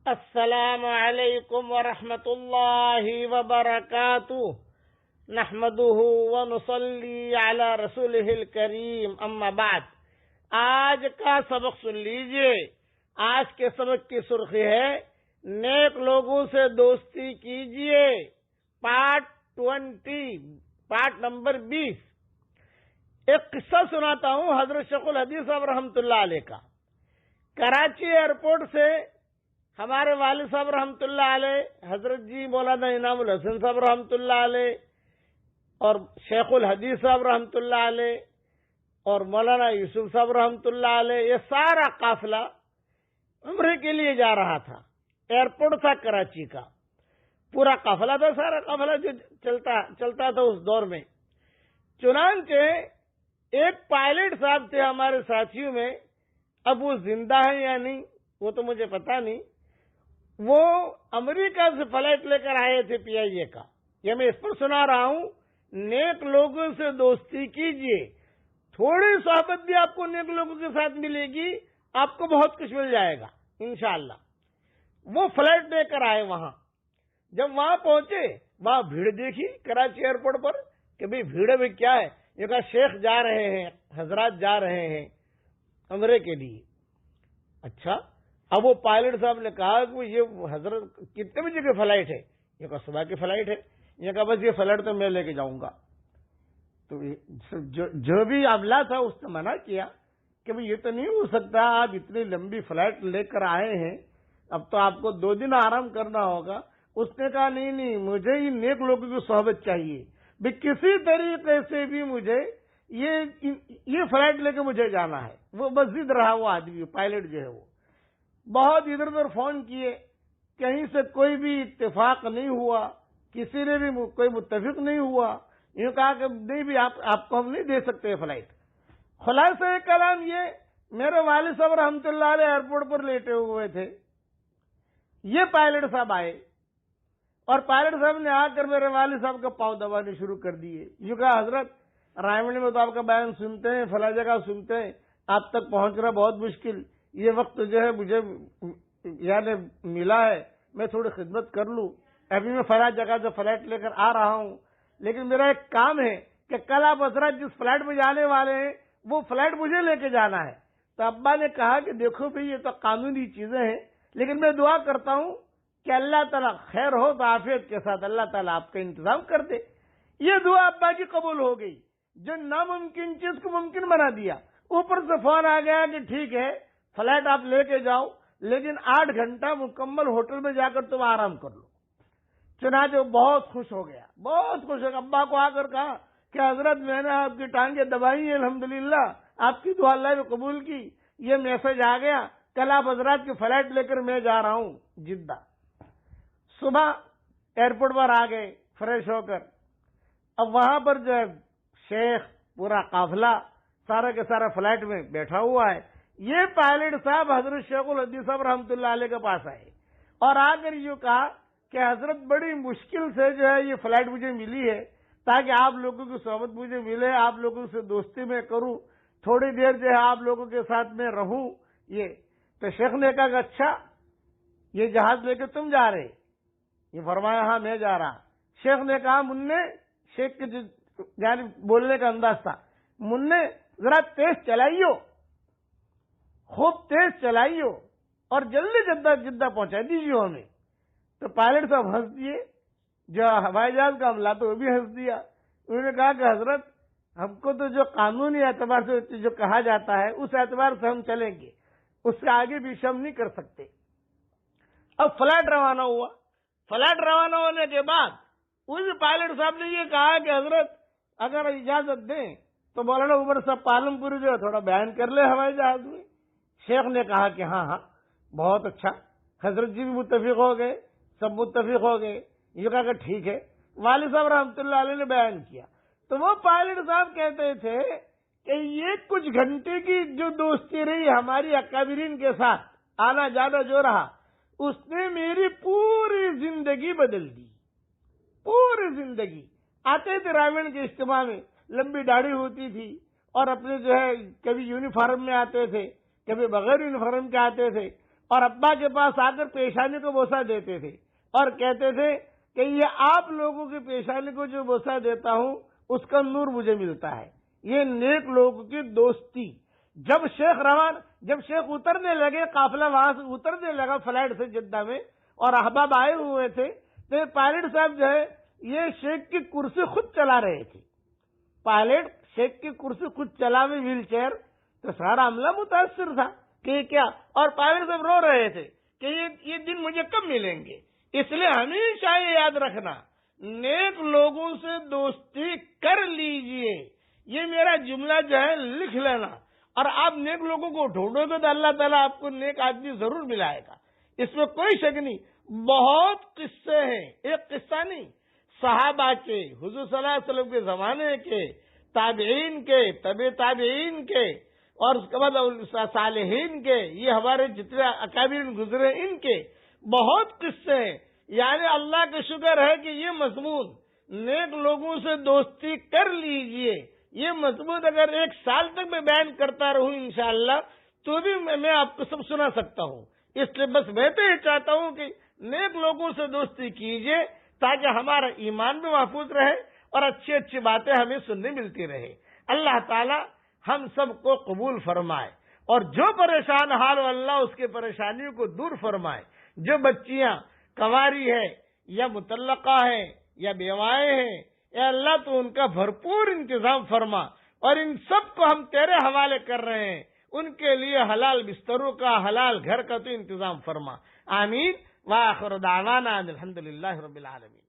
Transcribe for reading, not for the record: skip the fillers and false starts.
السلام علیکم ورحمۃ اللہ وبرکاتہ نحمده ونصلی علی رسولہ الکریم اما بعد۔ آج کا سبق سن لیجئے۔ آج کے سبق کی سرخی ہے نیک لوگوں سے دوستی کیجئے، پارٹ 20، پارٹ نمبر 20۔ ایک قصہ سناتا ہوں حضرت شیخ الحدیث صاحب رحمۃ اللہ علیہ کا۔ کراچی ایئرپورٹ سے ہمارے والد صاحب رحمۃ اللہ علیہ، حضرت جی مولانا انعام الحسن صاحب رحمۃ اللہ علیہ اور شیخ الحدیث صاحب رحمۃ اللہ علیہ اور مولانا یوسف صاحب رحمۃ اللہ علیہ، یہ سارا قافلہ عمرے کے لیے جا رہا تھا۔ ایئرپورٹ تھا کراچی کا، پورا قافلہ تھا، سارا قافلہ جو چلتا تھا اس دور میں۔ چنانچہ ایک پائلٹ صاحب تھے ہمارے ساتھیوں میں، اب وہ زندہ ہیں یا نہیں وہ تو مجھے پتا نہیں، وہ امریکہ سے فلائٹ لے کر آئے تھے PIA کا۔ یہ میں اس پر سنا رہا ہوں، نیک لوگوں سے دوستی کیجئے، تھوڑی صحبت بھی آپ کو نیک لوگوں کے ساتھ ملے گی، آپ کو بہت کچھ مل جائے گا انشاءاللہ۔ وہ فلائٹ لے کر آئے وہاں۔ جب وہاں پہنچے، وہاں بھیڑ دیکھی کراچی ایئرپورٹ پر کہ بھئی بھیڑ میں کیا ہے؟ یہ کہا شیخ جا رہے ہیں، حضرات جا رہے ہیں عمرے کے لیے۔ اچھا، اب وہ پائلٹ صاحب نے کہا کہ یہ حضرت کتنے بجے کی فلائٹ ہے؟ یہ کہا صبح کی فلائٹ ہے۔ یہ کہا بس یہ فلائٹ تو میں لے کے جاؤں گا۔ تو جو بھی عملہ تھا اس نے منع کیا کہ بھئی یہ تو نہیں ہو سکتا، آپ اتنی لمبی فلائٹ لے کر آئے ہیں، اب تو آپ کو 2 دن آرام کرنا ہوگا۔ اس نے کہا نہیں، مجھے ہی نیک لوگوں کی صحبت چاہیے، بھی کسی طریقے سے بھی مجھے یہ فلائٹ لے کے مجھے جانا ہے۔ وہ بس ضد رہا، وہ آدمی پائلٹ جو ہے وہ بہت ادھر ادھر فون کیے، کہیں سے کوئی بھی اتفاق نہیں ہوا، کسی نے بھی کوئی متفق نہیں ہوا۔ یہ کہا کہ نہیں بھی آپ کو ہم نہیں دے سکتے فلائٹ۔ خلاصہ کلام یہ، میرے والد صاحب رحمۃ اللہ علیہ ایئرپورٹ پر لیٹے ہوئے تھے، یہ پائلٹ صاحب آئے اور پائلٹ صاحب نے آ کر میرے والد صاحب کا پاؤں دبانے شروع کر دیے۔ یہ کہا حضرت رائے میں تو آپ کا بیان سنتے ہیں، فلاں جگہ سنتے ہیں، آپ تک پہنچنا بہت مشکل، یہ وقت جو ہے مجھے یعنی ملا ہے، میں تھوڑی خدمت کر لوں، ابھی میں فلاں جگہ سے فلائٹ لے کر آ رہا ہوں، لیکن میرا ایک کام ہے کہ کل آپ حضرت جس فلائٹ میں جانے والے ہیں وہ فلائٹ مجھے لے کے جانا ہے۔ تو ابا نے کہا کہ دیکھو بھئی یہ تو قانونی چیزیں ہیں، لیکن میں دعا کرتا ہوں کہ اللہ تعالیٰ خیر ہو تو عافیت کے ساتھ اللہ تعالیٰ آپ کا انتظام کر دے۔ یہ دعا ابا کی قبول ہو گئی، جو ناممکن چیز کو ممکن بنا دیا۔ اوپر سے فون آ گیا کہ ٹھیک ہے فلائٹ آپ لے کے جاؤ، لیکن 8 گھنٹہ مکمل ہوٹل میں جا کر تم آرام کر لو۔ چنانچہ بہت خوش ہو گیا، بہت خوش ہو گیا۔ ابا کو آ کر کہا کہ حضرت میں نے آپ کی ٹانگیں دبائی ہیں، الحمدللہ آپ کی دعا اللہ نے قبول کی، یہ میسج آ گیا، کل آپ حضرات کی فلائٹ لے کر میں جا رہا ہوں جدہ۔ صبح ایئرپورٹ پر آ گئے فریش ہو کر۔ اب وہاں پر جو ہے شیخ پورا قافلہ سارا کے سارا فلائٹ میں بیٹھا ہوا ہے۔ یہ پائلٹ صاحب حضرت شیخ الحدیث صاحب رحمۃ اللہ علیہ کے پاس آئے اور آ کر یہ کہا کہ حضرت بڑی مشکل سے جو ہے یہ فلائٹ مجھے ملی ہے تاکہ آپ لوگوں کی صحبت مجھے ملے، آپ لوگوں سے دوستی میں کروں، تھوڑی دیر جو ہے آپ لوگوں کے ساتھ میں رہوں۔ یہ تو شیخ نے کہا کہ اچھا یہ جہاز لے کے تم جا رہے؟ یہ فرمایا ہاں میں جا رہا۔ شیخ نے کہا مننے، شیخ کے یعنی بولنے کا انداز تھا، مننے ذرا تیز چلائیو، خوب تیز چلائیو اور جلدی جدہ پہنچا دیجیے ہمیں۔ تو پائلٹ صاحب ہنس دیے، جو ہوائی جہاز کا عملہ تو وہ بھی ہنس دیا۔ انہوں نے کہا کہ حضرت ہم کو تو جو قانونی اعتبار سے جو کہا جاتا ہے اس اعتبار سے ہم چلیں گے، اس سے آگے بھی ہم نہیں کر سکتے۔ اب فلائٹ روانہ ہوا۔ فلائٹ روانہ ہونے کے بعد اس پائلٹ صاحب نے یہ کہا کہ حضرت اگر اجازت دیں تو مولانا عمر صاحب پالم پوری جو ہے تھوڑا بیان کر لے ہوائی جہاز میں۔ شیخ نے کہا کہ ہاں بہت اچھا۔ حضرت جی بھی متفق ہو گئے، سب متفق ہو گئے۔ یہ کہا کہ ٹھیک ہے۔ والد صاحب رحمۃ اللہ علیہ نے بیان کیا تو وہ پائلٹ صاحب کہتے تھے کہ یہ کچھ گھنٹے کی جو دوستی رہی ہماری اکابرین کے ساتھ، آنا جانا جو رہا، اس نے میری پوری زندگی بدل دی، پوری زندگی۔ آتے تھے رائیون کے اجتماع میں، لمبی داڑھی ہوتی تھی اور اپنے جو ہے کبھی یونیفارم میں آتے تھے، کبھی بغیر یونیفارم کے آتے تھے، اور ابا کے پاس آ کر پیشانی کو بوسہ دیتے تھے اور کہتے تھے کہ یہ آپ لوگوں کی پیشانی کو جو بوسہ دیتا ہوں اس کا نور مجھے ملتا ہے. یہ نیک لوگوں کی دوستی. جب شیخ اترنے لگے، قافلہ وہاں سے اترنے لگا فلائٹ سے جدہ میں، اور احباب آئے ہوئے تھے، تو پائلٹ صاحب جو ہے یہ شیخ کی کرسی خود چلا رہے تھے. پائلٹ شیخ کی کرسی خود چلا ہوئی ویل چیئر، تو سارا عملہ متاثر تھا کہ کیا، اور پائلٹ صاحب رو رہے تھے کہ یہ دن مجھے کب ملیں گے. اس لیے ہمیشہ یہ یاد رکھنا، نیک لوگوں سے دوستی کر لیجئے. یہ میرا جملہ جو ہے لکھ لینا، اور آپ نیک لوگوں کو ڈھونڈو گے تو اللہ تعالیٰ آپ کو نیک آدمی ضرور ملائے گا، اس میں کوئی شک نہیں. بہت قصے ہیں، ایک قصہ نہیں، صحابہ کے، حضور صلی اللہ علیہ وسلم کے زمانے کے، تابعین کے، تبع تابعین کے، اور اس کے بعد صالحین کے، یہ ہمارے جتنے اکابرین گزرے ان کے بہت قصے ہیں. یعنی اللہ کا شکر ہے کہ یہ مضمون، نیک لوگوں سے دوستی کر لیجئے، یہ مضمون اگر 1 سال تک میں بیان کرتا رہوں انشاءاللہ تو بھی میں آپ کو سب سنا سکتا ہوں. اس لیے بس میں تو یہ چاہتا ہوں کہ نیک لوگوں سے دوستی کیجئے تاکہ ہمارا ایمان بھی محفوظ رہے اور اچھی اچھی باتیں ہمیں سننے ملتی رہے. اللہ تعالی ہم سب کو قبول فرمائے، اور جو پریشان حال ہو اللہ اس کے پریشانیوں کو دور فرمائے. جو بچیاں کنواری ہے یا مطلقہ ہے یا بیوائیں ہیں، اے اللہ تو ان کا بھرپور انتظام فرما، اور ان سب کو ہم تیرے حوالے کر رہے ہیں، ان کے لیے حلال بستروں کا، حلال گھر کا تو انتظام فرما. آمین. وآخر دعوانا الحمدللہ رب العالمین.